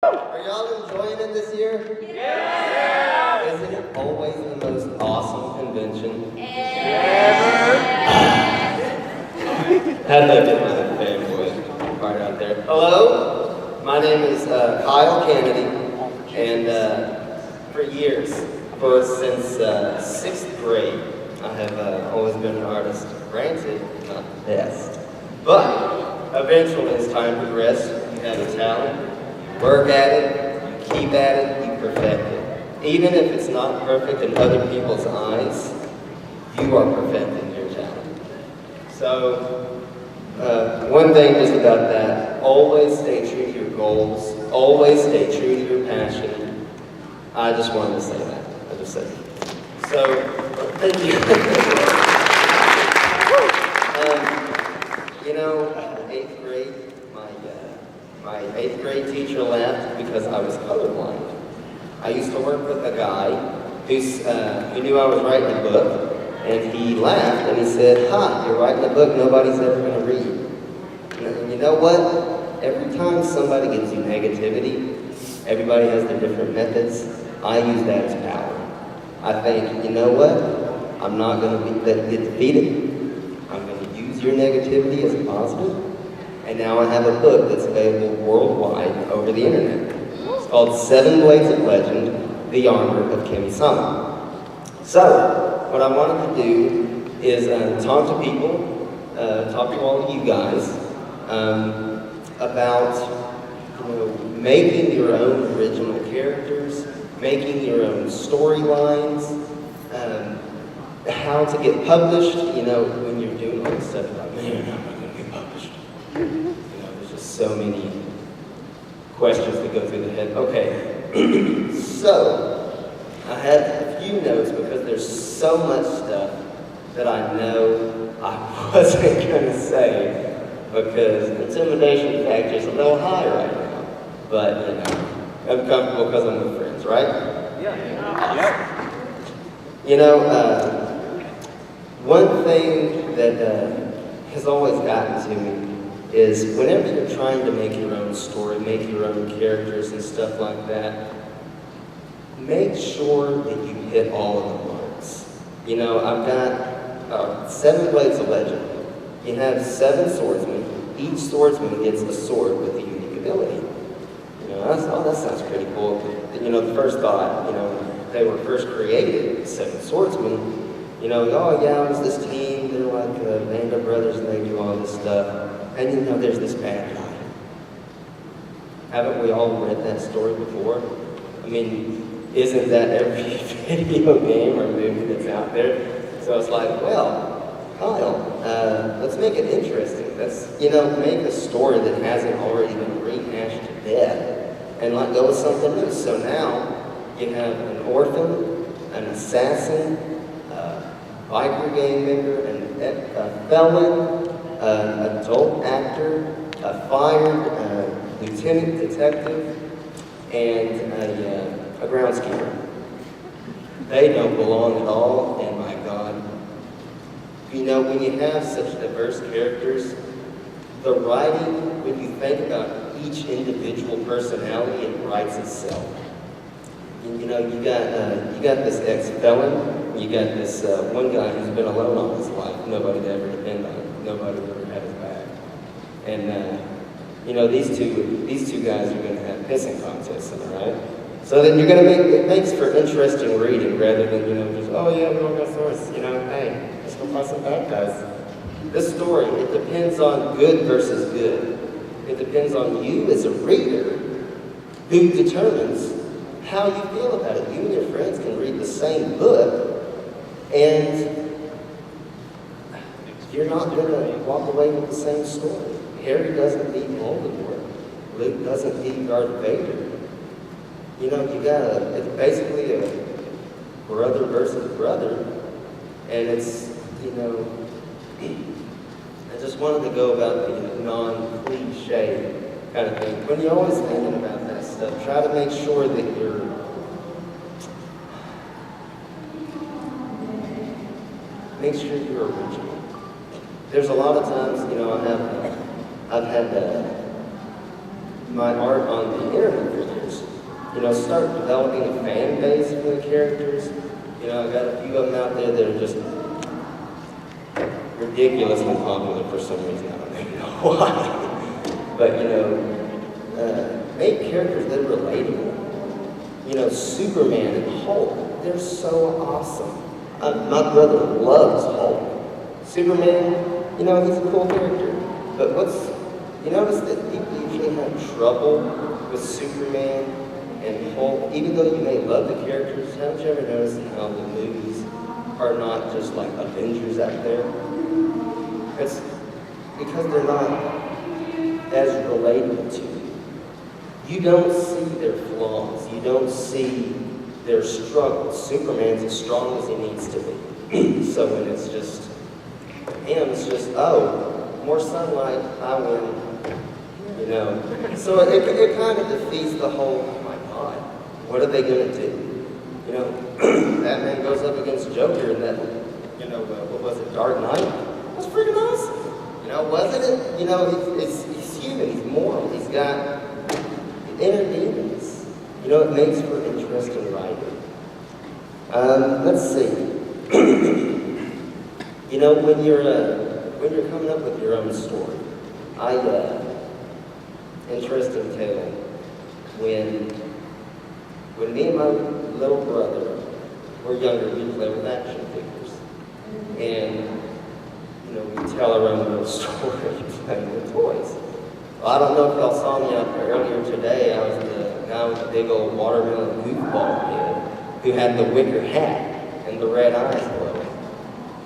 Are y'all enjoying it this year? Yeah! Isn't it always the most awesome convention ever? Had to get my fanboy part out there. Hello, my name is Kyle Canady, and for years, since 6th grade, I have always been an artist. Granted, not the best, but eventually as time progressed, you have a talent. Work at it, you keep at it, you perfect it. Even if it's not perfect in other people's eyes, you are perfecting your talent. So, one thing just about that, always stay true to your goals, always stay true to your passion. I just wanted to say that. I just said it. So, thank you. You know, 8th grade, my 8th grade teacher left because I was colorblind. I used to work with a guy who knew I was writing a book, and he laughed and he said, "Ha, you're writing a book nobody's ever going to read." And you know what? Every time somebody gives you negativity, everybody has their different methods. I use that as power. I think, you know what? I'm not going to get defeated. I'm going to use your negativity as a positive. And now I have a book that's available worldwide over the internet. It's called 7 Blades of Legend, The Armor of Kamisama. So, what I wanted to do is talk to people, talk to all of you guys, about making your own original characters, making your own storylines, how to get published, when you're doing all this stuff, like, man, how am I going to get published? There's just so many questions that go through the head. Okay, so I had a few notes because there's so much stuff that I know I wasn't going to say because the intimidation factor is a little high right now. But, I'm comfortable because I'm with friends, right? Yeah. Awesome. One thing that has always gotten to me is whenever you're trying to make your own story, make your own characters and stuff like that, make sure that you hit all of the marks. I've got 7 Blades of Legend. You have 7 swordsmen. Each swordsman gets a sword with a unique ability. That sounds pretty cool. The first thought, when they were first created, 7 swordsmen, oh yeah, it was this team, they're like band of brothers and they do all this stuff. And there's this bad guy. Haven't we all read that story before? I mean, isn't that every video game or movie that's out there? So it's like, well, Kyle, let's make it interesting. Let's, make a story that hasn't already been rehashed to death and let go with something new. So now you have an orphan, an assassin, biker gang member, a felon, an adult actor, a fired lieutenant detective, and a groundskeeper. They don't belong at all, and my God. When you have such diverse characters, the writing, when you think about each individual personality, it writes itself. You got this ex-felon, you got this one guy who's been alone all his life, nobody to ever depend on, nobody ever had his back. And, these two guys are going to have pissing contests, right? So then you're going to it makes for interesting reading rather than, just, oh yeah, we all got swords, hey, let's go find some bad guys. This story, it depends on good versus good. It depends on you as a reader who determines how you feel about it. You and your friends can read the same book, and you're not going to walk away with the same story. Harry doesn't beat Voldemort. Luke doesn't beat Darth Vader. It's basically a brother versus brother, and it's, I just wanted to go about the non-cliche kind of thing. When you're always thinking about that stuff, try to make sure that make sure you're original. There's a lot of times, I've had my art on the internet for years. start developing a fan base for the characters. I got a few of them out there that are just ridiculously popular for some reason. I don't even know why. But, make characters that are relatable. Superman and Hulk, they're so awesome. My brother loves Hulk. Superman, he's a cool character. But you notice that people usually have trouble with Superman and Hulk, even though you may love the characters. Haven't you ever noticed how the movies are not just like Avengers out there? It's because they're not as relatable to you. You don't see their flaws. You don't see their struggles. Superman's as strong as he needs to be. So when it's just him, it's just, more sunlight, I win. So it kind of defeats the whole, oh my God, what are they going to do? Batman goes up against Joker in that, what was it, Dark Knight? That's freaking awesome. Wasn't it? He's human, he's moral, he's got inner demons. It makes for interesting writing. Let's see. When you're coming up with your own story, interesting tale, when me and my little brother were younger, we'd play with action figures. And, we tell our own little story playing with toys. Well, I don't know if y'all saw me out there earlier today. I was the guy with the big old watermelon goofball head who had the wicker hat and the red eyes glowing.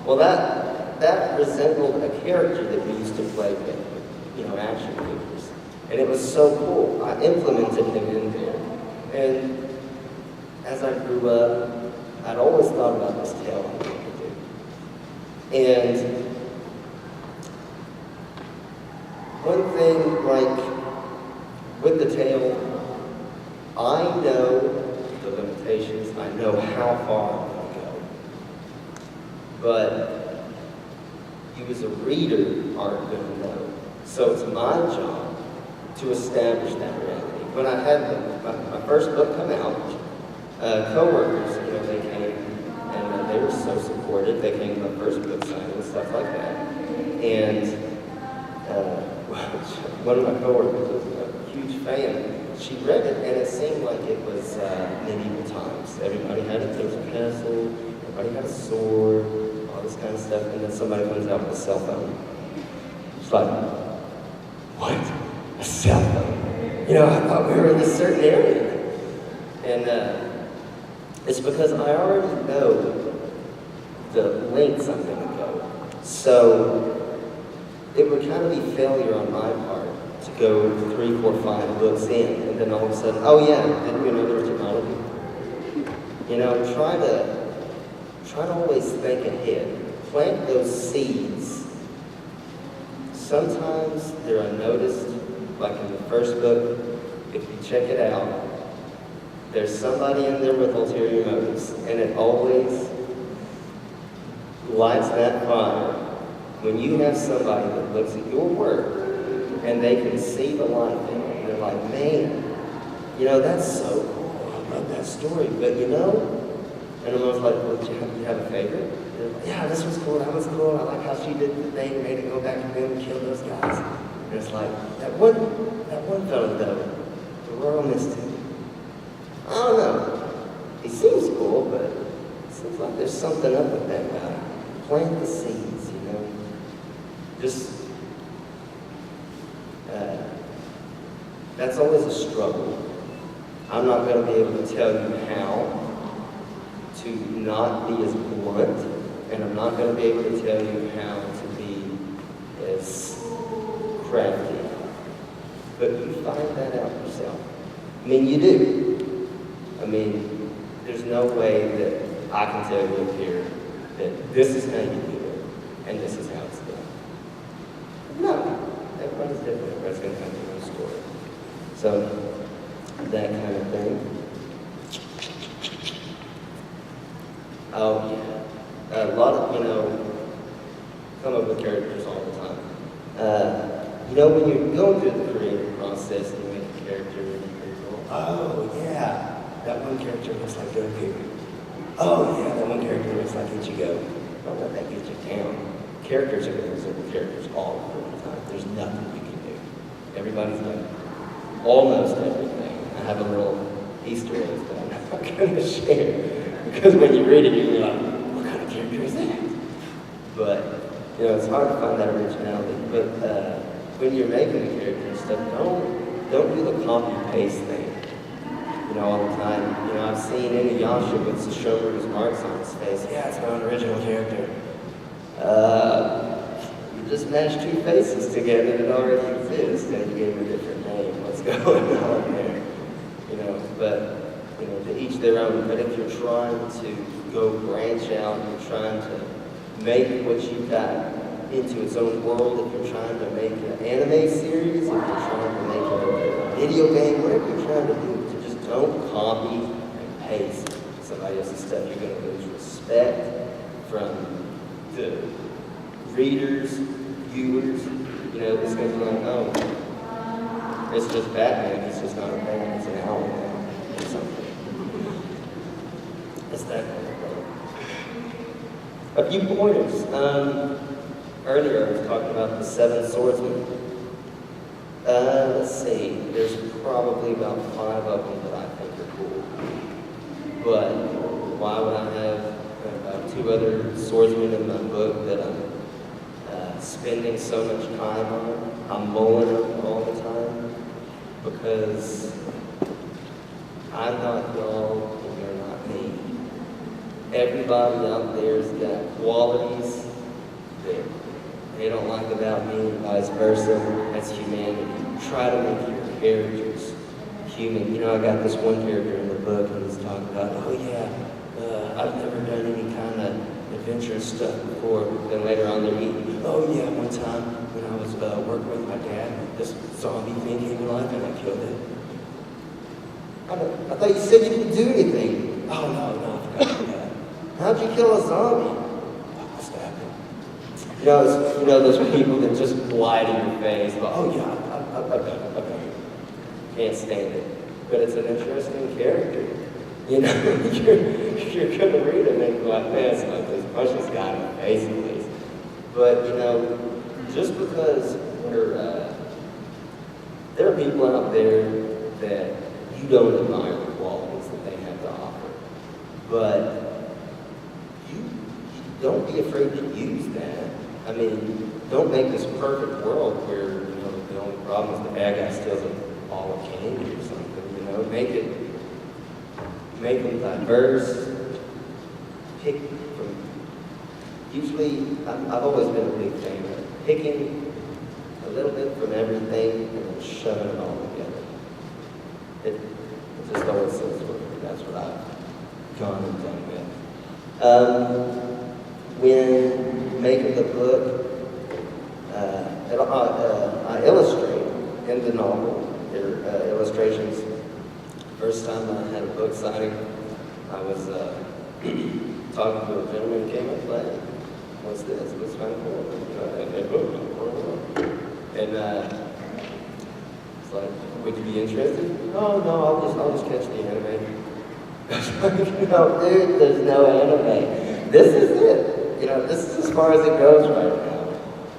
Well, that resembled a character that we used to play with, action figures. And it was so cool. I implemented him in there. And as I grew up, I'd always thought about this tale I wanted to do. And one thing, with the tale, I know the limitations. I know how far I'm going to go. But you as a reader aren't going to know. So it's my job to establish that reality. When I had my first book come out, co-workers, they came and they were so supportive. They came to my first book signing and stuff like that. And one of my co-workers was a huge fan. She read it and it seemed like it was medieval times. Everybody there was a castle, everybody had a sword, all this kind of stuff, and then somebody comes out with a cell phone. It's like, what? A cell phone? I thought we were in this certain area. And it's because I already know the lengths I'm going to go. So it would kind of be failure on my part to go 3, 4, 5 books in, and then all of a sudden, oh yeah, didn't we know there was technology? Try to always think ahead. Plant those seeds. Sometimes they're unnoticed, like in the first book, if you check it out, there's somebody in there with ulterior motives, and it always lights that fire when you have somebody that looks at your work and they can see the light in it. They're like, man, that's so cool. I love that story, but and I'm always like, well, do you have a favorite? They're like, yeah, this was cool, that was cool. I like how she did the thing, made it go back and then kill those guys. And it's like, that one fellow though, the royal missed him. I don't know. He seems cool, but it seems like there's something up with that guy. Plant the seeds, Just, that's always a struggle. I'm not going to be able to tell you how to not be as blunt, and I'm not going to be able to tell you how to be as crafty. But you find that out yourself. You do. There's no way that I can tell you up here that this is how you do it, and this is how it's done. No, everybody's different. Everybody's going to have their own story. So, that kind of thing. Oh, yeah. A lot of, come up with characters all the time. When you're going through the creative process and you make a character, and you go, oh, yeah. that one character looks like Goku. Oh yeah, that one character looks like Ichigo. Don't let that get you down. Characters are going to resemble characters all the time. There's nothing you can do. Everybody's done almost everything. I have a little Easter egg that I'm not going to share. Because when you read it, you're like, what kind of character is that? But, you know, it's hard to find that originality. But when you're making a character and stuff, don't do the copy-paste thing. You know, all the time. You know, I've seen Inuyasha with Sesshomaru's marks on his face. Yeah, it's my own original character. You just mashed two faces together that already exist, and you gave them a different name. What's going on there? You know, but, you know, to each their own. But if you're trying to go branch out, you're trying to make what you've got into its own world, if you're trying to make an anime series, if you're trying to make a video game, whatever you're trying to do, just don't copy and paste somebody else's stuff. You're going to lose respect from the readers, viewers. You know, it's going to be like, oh, it's just Batman. It's just not a Batman. It's an owl or something. It's that kind of thing. A few pointers. Earlier I was talking about the 7 swordsmen. Let's see. There's probably about 5 of them that I think are cool. But why would I have 2 other swordsmen in my book that I'm spending so much time on? I'm mulling them all the time because I'm not y'all and you're not me. Everybody out there's got qualities that they don't like about me and vice versa. That's humanity. Try to make your characters human. You know, I got this one character in the book and he's talking about, oh yeah, I've never done any kind of adventurous stuff before. Then later on they're eating, oh yeah, one time when I was working with my dad, this zombie thing came to life and I killed it. I thought you said you didn't do anything. Oh no, I forgot that. How'd you kill a zombie? I stabbed him. You know those people that just lie to your face, but oh yeah, I've done it. Can't stand it. But it's an interesting character. You know, you're gonna read him and go like, man, it's like this punch this guy in the face at least. But you know, just because there are people out there that you don't admire the qualities that they have to offer. But you don't be afraid to use that. I mean, don't make this perfect world where, you know, the only problem is the bad guy steals a ball of candy or something, you know. Make them diverse. Pick from, usually, I've always been a big fan of picking a little bit from everything and then shoving it all together. It just always seems to work. That's what I've gone and done with. When making the book, I illustrate in the novel. There are illustrations. First time I had a book signing, I was talking to a gentleman who came up like, what's this? What's my book? And it's like, would you be interested? Oh no, I'll just catch the anime. No, dude, there's no anime. This is it. You know, this is as far as it goes right now.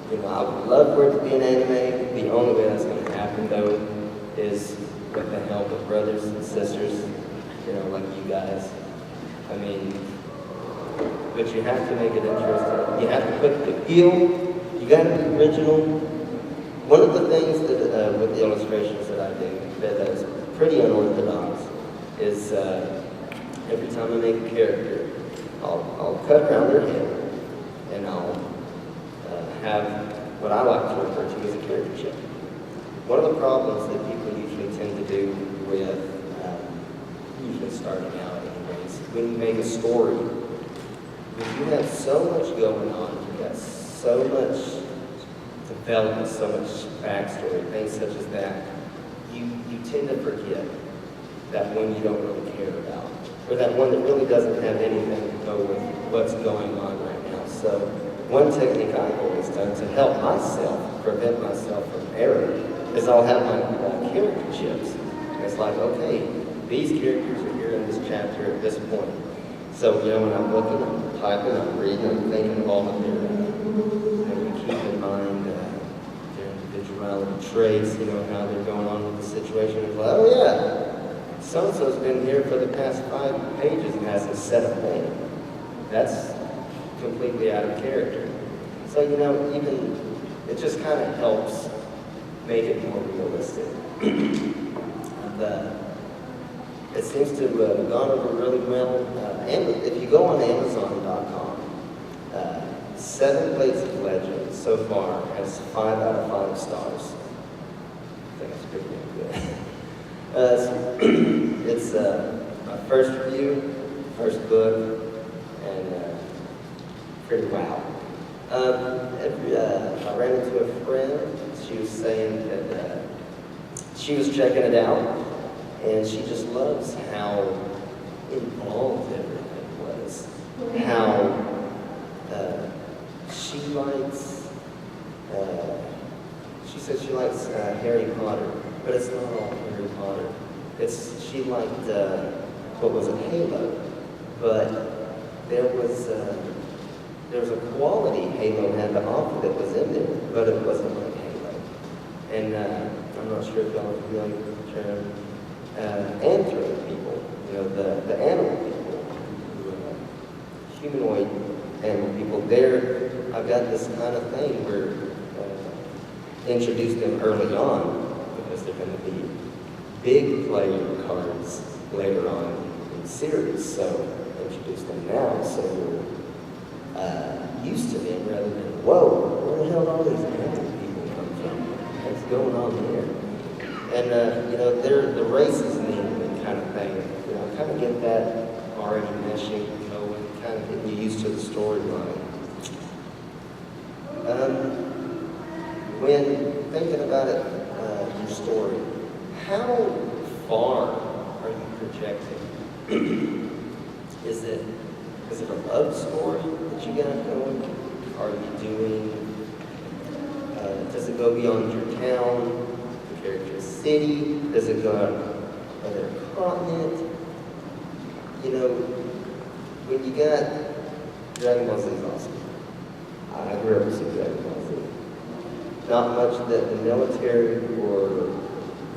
You know, I would love for it to be an anime. The only way that's going to happen, though, is with the help of brothers and sisters, you know, like you guys. I mean, but you have to make it interesting. You have to put the feel. You got to be original. One of the things that with the illustrations that I do that is pretty unorthodox is every time I make a character, I'll cut around their head and I'll have what I like to refer to as a character chip. One of the problems that people usually tend to do with, usually starting out anyways, when you make a story, when you have so much going on, you've got so much development, so much backstory, things such as that, you tend to forget that one you don't really care about, or that one that really doesn't have anything to go with what's going on right now. So one technique I've always done to help myself, prevent myself from error, is I'll have my character chips. And it's like, okay, these characters are here in this chapter at this point. So, when I'm looking, I'm typing, I'm reading, I'm thinking of all of their, and keep in mind their individuality traits, how they're going on with the situation. It's like, oh yeah, so-and-so's been here for the past 5 pages and hasn't said a thing. That's completely out of character. So, even, it just kind of helps make it more realistic. It seems to have gone over really well. And if you go on Amazon.com, 7 Blades of Legend so far has 5 out of 5 stars. I think that's pretty good. It's my first review, first book, and pretty wow. I ran into a friend. She was saying that she was checking it out, and she just loves how involved everything was. How she likes, she said she likes Harry Potter, but it's not all Harry Potter. She liked, what was it, Halo, but there was a quality Halo had to offer that was in there, but it wasn't like Halo. And I'm not sure if y'all are familiar with the term anthroid people, the animal people, humanoid animal people. I've got this kind of thing where introduce them early on because they're going to be big player cards later on in the series. So introduce them now so you're used to them rather than, whoa, where the hell did all these animal people come from? What's going on here? And, they're the races and the kind of thing. Kind of get that already meshing going, kind of getting you used to the storyline. When thinking about it, your story, how far are you projecting? Is it a love story that you got going? Are you doing, does it go beyond your town, the character's city? Does it go on another continent? When you got Dragon Ball Z is awesome. I grew up with Dragon Ball Z. Not much that the military or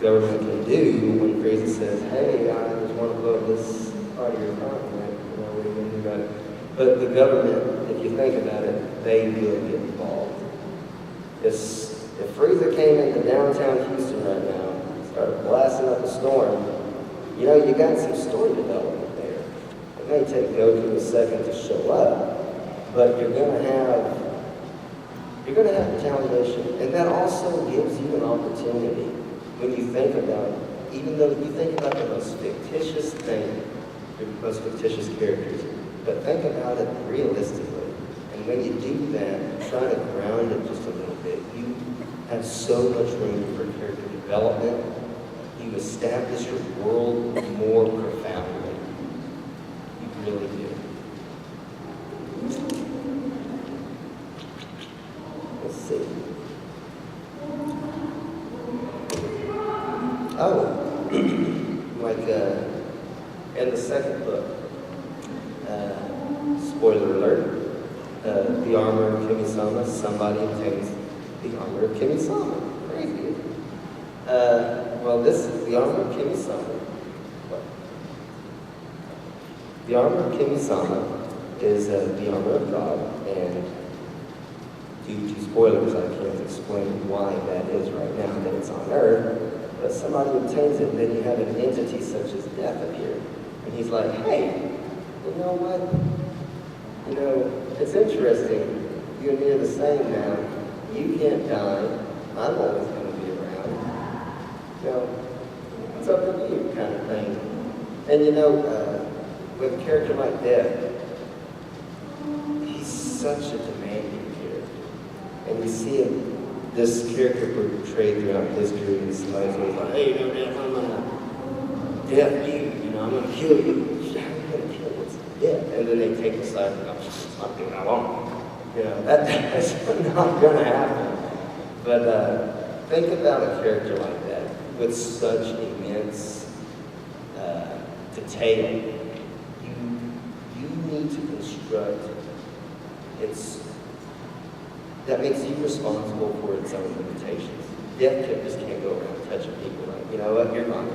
government can do when Frieza says, hey, I just want to blow this part of your continent, what are you going to do about it? But the government, if you think about it, they will get involved. If Frieza came into downtown Houston right now and started blasting up a storm, you got some story development there. It may take Goku a second to show up, but you're going to have retaliation, and that also gives you an opportunity when you think about, even though you think about the most fictitious thing, the most fictitious characters, but think about it realistically. And when you do that, try to ground it just a little bit. You have so much room for character development. You establish your world more profoundly. You really do. Let's see. Oh, like in the second book, spoiler alert, the Armor of Kamisama, somebody obtains the Armor of Kamisama. Crazy. The Armor of Kamisama. The Armor of Kamisama is the armor of God, and due to spoilers, I can't explain why that is right now, that it's on Earth, but somebody obtains it, and then you have an entity such as death appear. And he's like, hey, you know what? It's interesting. You and me are the same now. You can't die. I'm always going to be around. It's up to you kind of thing. And with a character like Death, he's such a demanding character. And you see this character portrayed throughout history, and somebody's always like, hey, Death, I'm going to death you. I'm going to kill you. How are you going to kill you? It's death. And then they take the side and go, it's not doing that long. That's not going to happen. But think about a character like that with such immense tail. You need to construct. That makes you responsible for its own limitations. Death just can't go around touching people like, you know what, you're gone.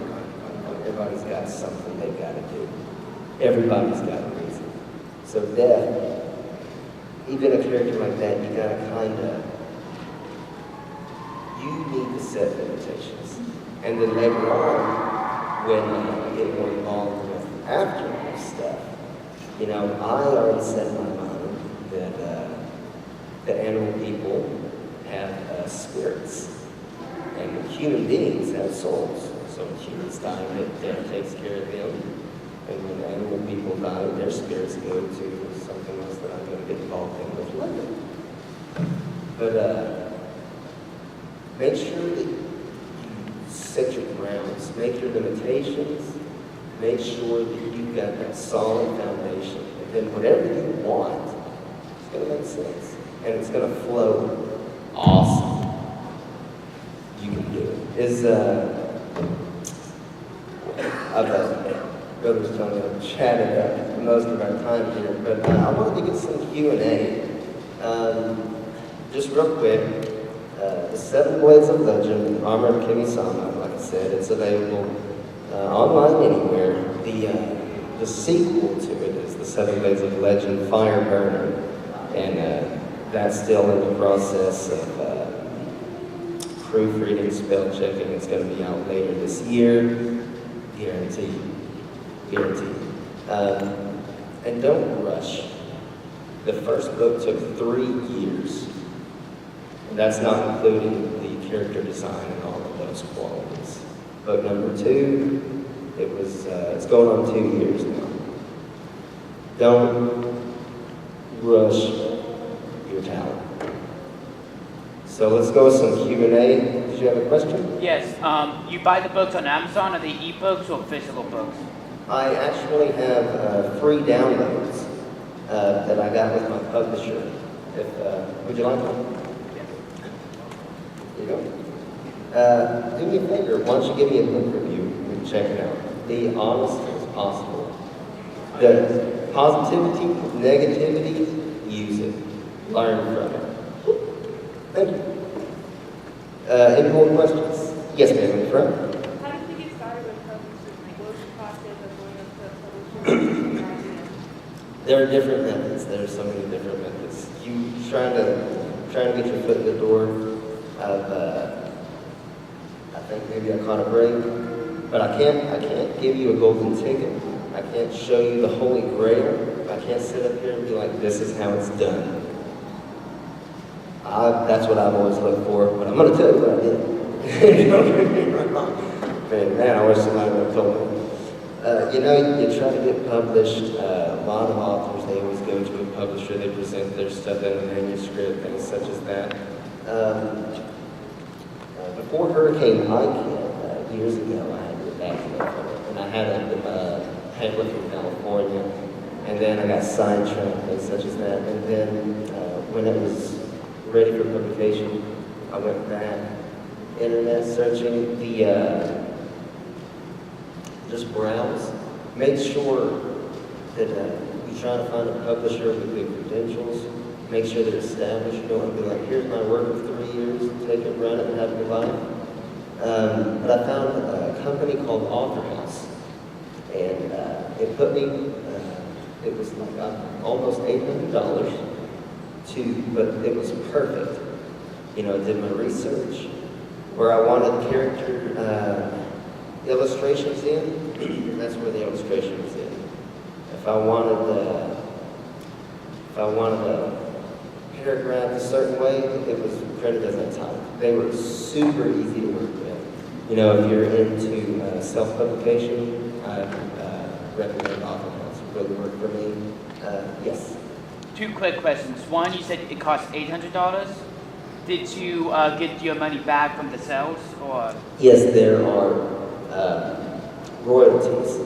Everybody's got something they've got to do. Everybody's got a reason. So death, even a character like that, you gotta you need to set limitations. And then later on, when you get more involved with afterlife stuff, you know, I already set in my mind that animal people have spirits, and human beings have souls. So when humans die, death takes care of them, and when animal people die, their spirits go to something else that I'm going to get involved in with later. But make sure that you set your grounds, make your limitations, make sure that you've got that solid foundation, and then whatever you want, it's going to make sense, and it's going to flow awesome. You can do it. Brothers Tony, I've chatted up most of our time here, but I wanted to get some Q&A. Just real quick, the Seven Blades of Legend, Armor of Kamisama, like I said, it's available online anywhere. The sequel to it is the Seven Blades of Legend, Fire Burner, and that's still in the process of proofreading, spell checking. It's going to be out later this year, guaranteed. And don't rush. The first book took 3 years. And that's not including the character design and all of those qualities. Book number 2, it's going on 2 years now. Don't rush your talent. So let's go with some Q&A. Did you have a question? Yes. You buy the books on Amazon? Are they ebooks or physical books? I actually have free downloads that I got with my publisher. Would you like one? Here you go. Do me a favor. Why don't you give me a book review and check it out? Be honest as possible. The positivity, negativity, use it. Learn from it. Thank you. Any more questions? Yes, ma'am, in front. How did you get started with publishing? Like, what was the process of going up to publishing? There are different methods. There are so many different methods. You trying to get your foot in the door. I think maybe I caught a break, but I can't give you a golden ticket. I can't show you the holy grail. I can't sit up here and be like, this is how it's done. That's what I've always looked for, but I'm going to tell you what I did. You know, man, I wish somebody would have told me. You try to get published. A lot of authors, they always go to a publisher, they present their stuff in a manuscript, things such as that. Before Hurricane Ike, years ago, I had to get back to that, and I had a pamphlet from California, and then I got sidetracked, things such as that, and then when it was ready for publication, I went back, internet searching, just browse. Make sure that you try to find a publisher with good credentials. Make sure they're established. You don't want to be like, here's my work of 3 years, take it, run it, and have a good life. But I found a company called Author House, and it put me, it was like almost $800 but it was perfect. I did my research. Where I wanted character illustrations in, that's where the illustration was in. If I wanted a paragraph a certain way, it was printed as a type. They were super easy to work with. If you're into self-publication, I recommend Author House. It really worked for me. Yes. 2 quick questions. One, you said it cost $800. Did you get your money back from the sales, or? Yes, there are royalties.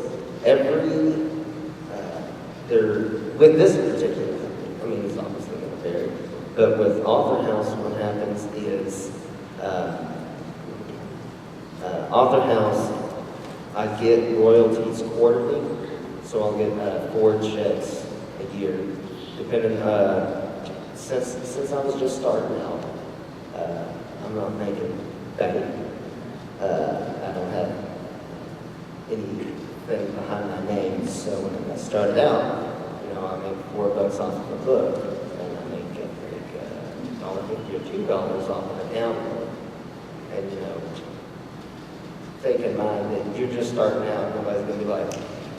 With this particular company, it's obviously going to vary, but with Author House, what happens is Author House, I get royalties quarterly, so I'll get 4 checks a year, depending. Since I was just starting out, I'm not making bank. I don't have anything behind my name, so when I started out, I make $4 off of a book, and I make $1.50 or $2 off of a download. And take in mind that you're just starting out, nobody's gonna be like,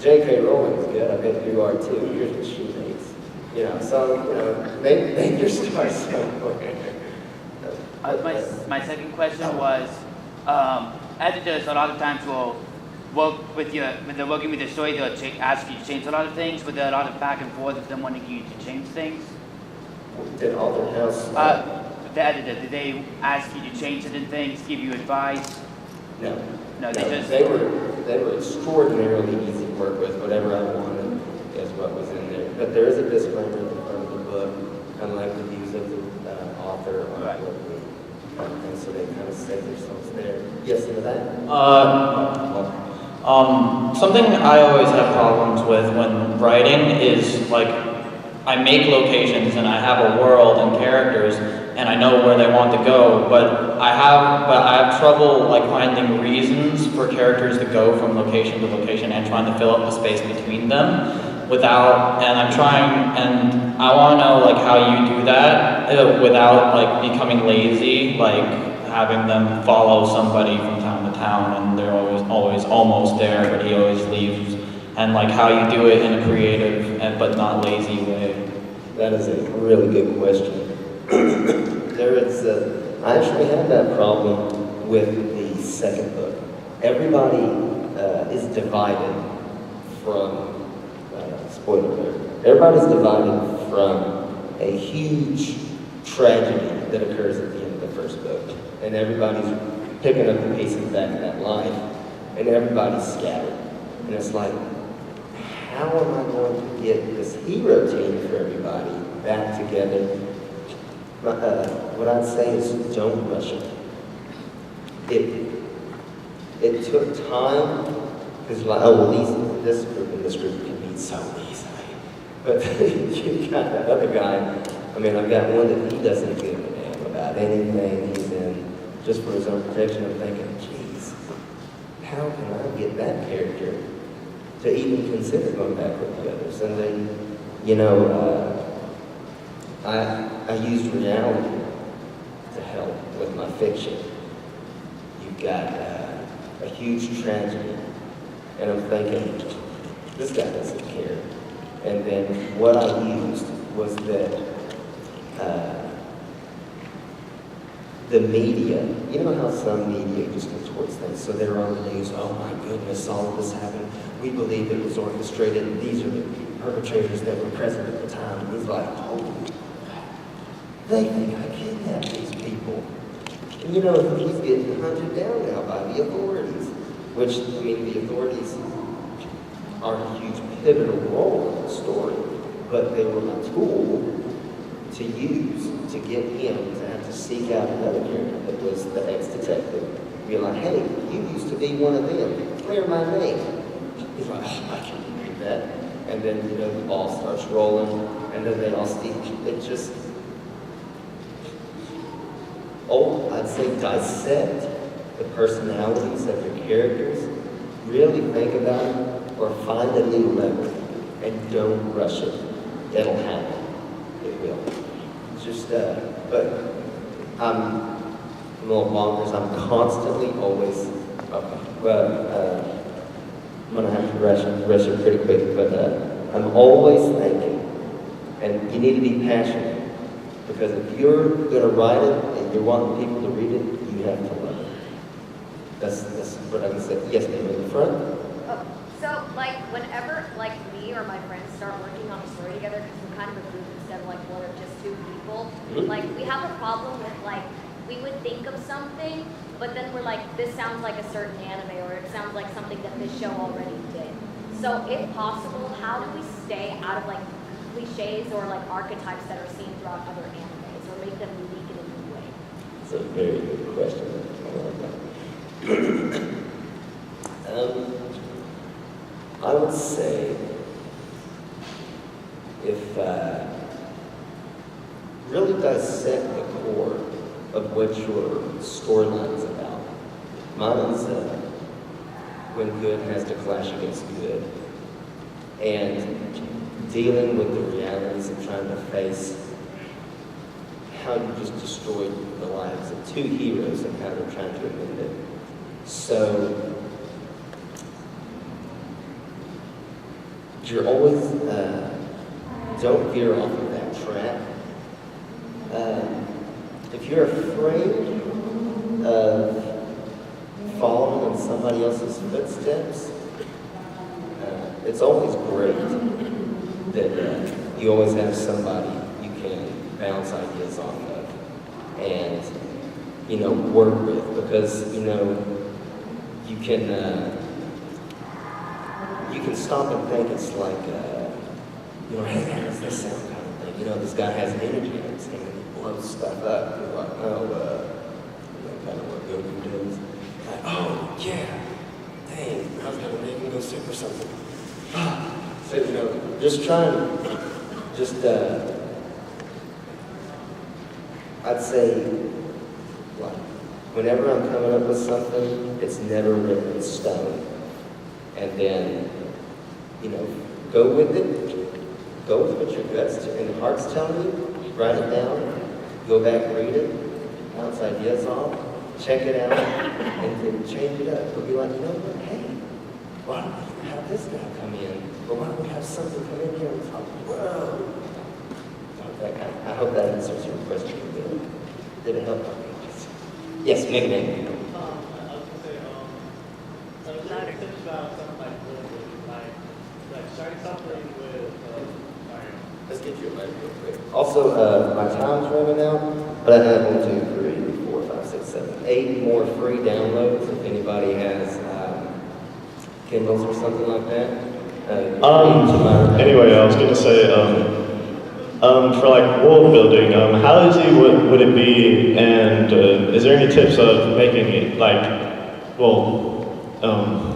J.K. Rowling's good, I bet you are too, here's what she makes. So make your start somewhere. My second question was, editors a lot of times will work with you, when they're working with the story, they'll ask you to change a lot of things, but there are a lot of back and forth of them wanting you to change things. Did Alden House? The editor, did they ask you to change certain things, give you advice? No. No, They were extraordinarily easy to work with. Whatever I wanted is what was in there. But there is a disclaimer at the front of the book, kind of like the views of the author on Right. what we, and so they kind of set themselves there. Yes, into that? Something I always have problems with when writing is like, I make locations and I have a world and characters and I know where they want to go, but I have trouble like finding reasons for characters to go from location to location and trying to fill up the space between them and I'm trying, and I want to know like how you do that without like becoming lazy, like having them follow somebody from town to town and they're always almost there, but he always leaves. And like how you do it in a creative but not lazy way. That is a really good question. I actually had that problem with the second book. Everybody is divided from, spoiler alert, everybody's divided from a huge tragedy that occurs at the end of the first book. And everybody's picking up the pieces back of that life, and everybody's scattered. And it's like, how am I going to get this hero team for everybody back together? What I'd say is don't rush it. It took time, because like, this group and this group can meet so easily. But you got that other guy, I've got one that he doesn't give a damn about anything he's in, just for his own protection. I'm thinking, geez, how can I get that character to even consider going back with the others? And then, I used reality to help with my fiction. You've got a huge tragedy, and I'm thinking, this guy doesn't care. And then what I used was that the media, you know how some media just contorts things, so they're on the news, oh my goodness, all of this happened. We believe it was orchestrated, and these are the perpetrators that were present at the time. And he's like, holy, they think I kidnapped these people. And he's getting hunted down now by the authorities, which, the authorities are a huge pivotal role in the story, but they were a tool to use to get him to have to seek out another character that was the ex-detective. Be like, hey, you used to be one of them. Clear my name. He's like, oh, I can't do that. And then, the ball starts rolling, and then they all speak. It just, I'd say dissect the personalities of your characters, really think about it, or find a new level, and don't rush it. It'll happen. It will. It's just, but I'm a little bonkers. I'm constantly always, I'm gonna have to rush it pretty quick, but I'm always thinking, and you need to be passionate, because if you're gonna write it and you're wanting people to read it, you have to love it. That's what I can say. Yes, ma'am, in the front. Oh, so whenever me or my friends start working on a story together, because we're kind of a group instead of one or just two people, we have a problem with we would think of something, but then we're like, this sounds like a certain anime, or it sounds like something that this show already did. So if possible, how do we stay out of cliches or archetypes that are seen throughout other animes, or make them unique in a new way? It's a very good question. I would say if really dissect the core of what your storyline is about. Mine is when good has to clash against good, and dealing with the realities of trying to face how you just destroyed the lives of two heroes and how they're trying to amend it. So you're always, don't veer off of that track. If you're afraid of following in somebody else's footsteps, it's always great that you always have somebody you can bounce ideas off of and, you know, work with, because, you know, you can stop and think it's like, you know, hey, how does this sound kind of thing? You know, this guy has energy in his hand, he blows stuff up. You're like, oh, you know, kind of what Goku does. Like, oh, yeah, dang, I was gonna make him go sick or something. So, you know, just trying, I'd say, like, whenever I'm coming up with something, it's never written in stone. And then, you know, go with it. Go with what your guts and heart's telling you. Write it down. Go back, read it. Bounce ideas off. Check it out. And then change it up. You'll be like, you know what? Hey, why don't we have this guy come in? Or why don't we have something come in here and talk? Whoa. I hope that answers your question a bit. Did it help? Yes, Megan. I was gonna say, so is there any tips about something like Worldbuilding, like starting something with, Let's get you a mic real quick. Also, my time's running out, but I have 1, 2, 3, 4, 5, 6, 7, 8 more free downloads if anybody has Kindles or something like that. Anyway, I was going to say, for like world building, how easy would it be, and is there any tips of making it like, well,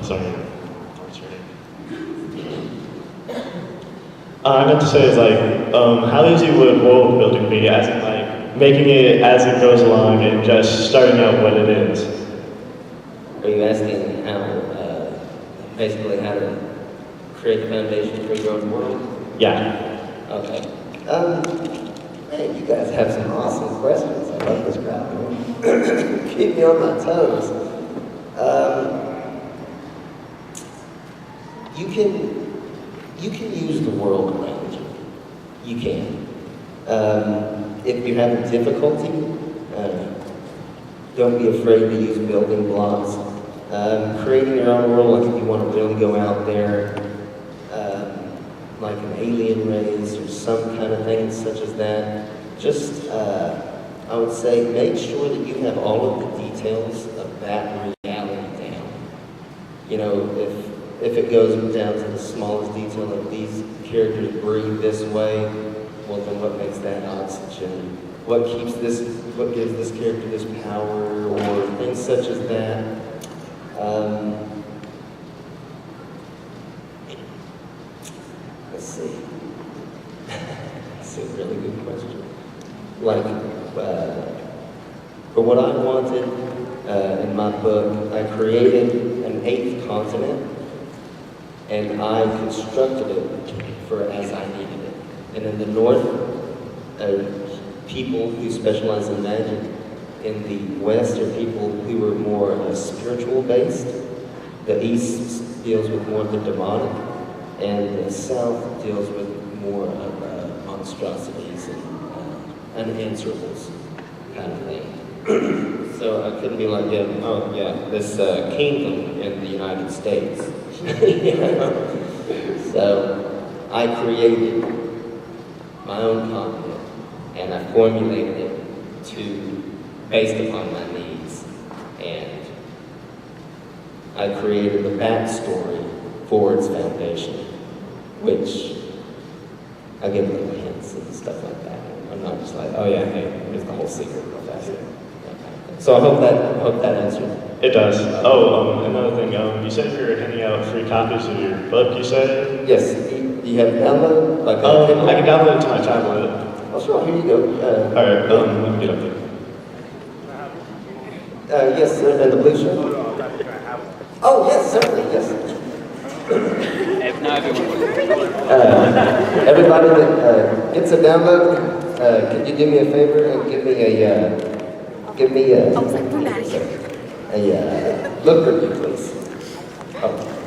sorry. I meant to say is like, how easy would world building be, as in like making it as it goes along and just starting out what it is? Are you asking how, basically how to create the foundation for your own world? Yeah. Okay. Man, you guys have some awesome questions. I love this crowd. Keep me on my toes. You can use the world around you. You can. If you're having difficulty, don't be afraid to use building blocks. Creating your own world, like if you want to really go out there, like an alien race or some kind of thing such as that, just, I would say, make sure that you have all of the details of that reality down. You know, if it goes down to the smallest detail of these characters breathe this way, well then what makes that oxygen? What gives this character this power, or things such as that. Let's see. That's a really good question. Like, for what I wanted in my book, I created an 8th continent, and I constructed it for as I needed it. And in the north, people who specialize in magic. In the west are people who are more spiritual based. The east deals with more of the demonic, and the south deals with more of monstrosities and unanswerables kind of thing. So I couldn't be like, yeah, oh yeah, this kingdom in the United States. You know? So I created my own continent, and I formulated it based upon my needs. And I created the backstory for its foundation, which I give little hints and stuff like that. I'm not just like, oh yeah, hey, here's the whole secret real fast. That kind of thing. So I hope that answered It does. Oh, another thing. You said you were handing out free copies of your book. You said. Yes. Do you have it downloaded? Like I can download it to my tablet. Oh, sure. Here you go. All right. Let me get up there. Yes, sir. And the blue shirt. Oh, yes, certainly. Yes. If not, Everybody that gets a download, could you do me a favor and give me a book review, please? Oh.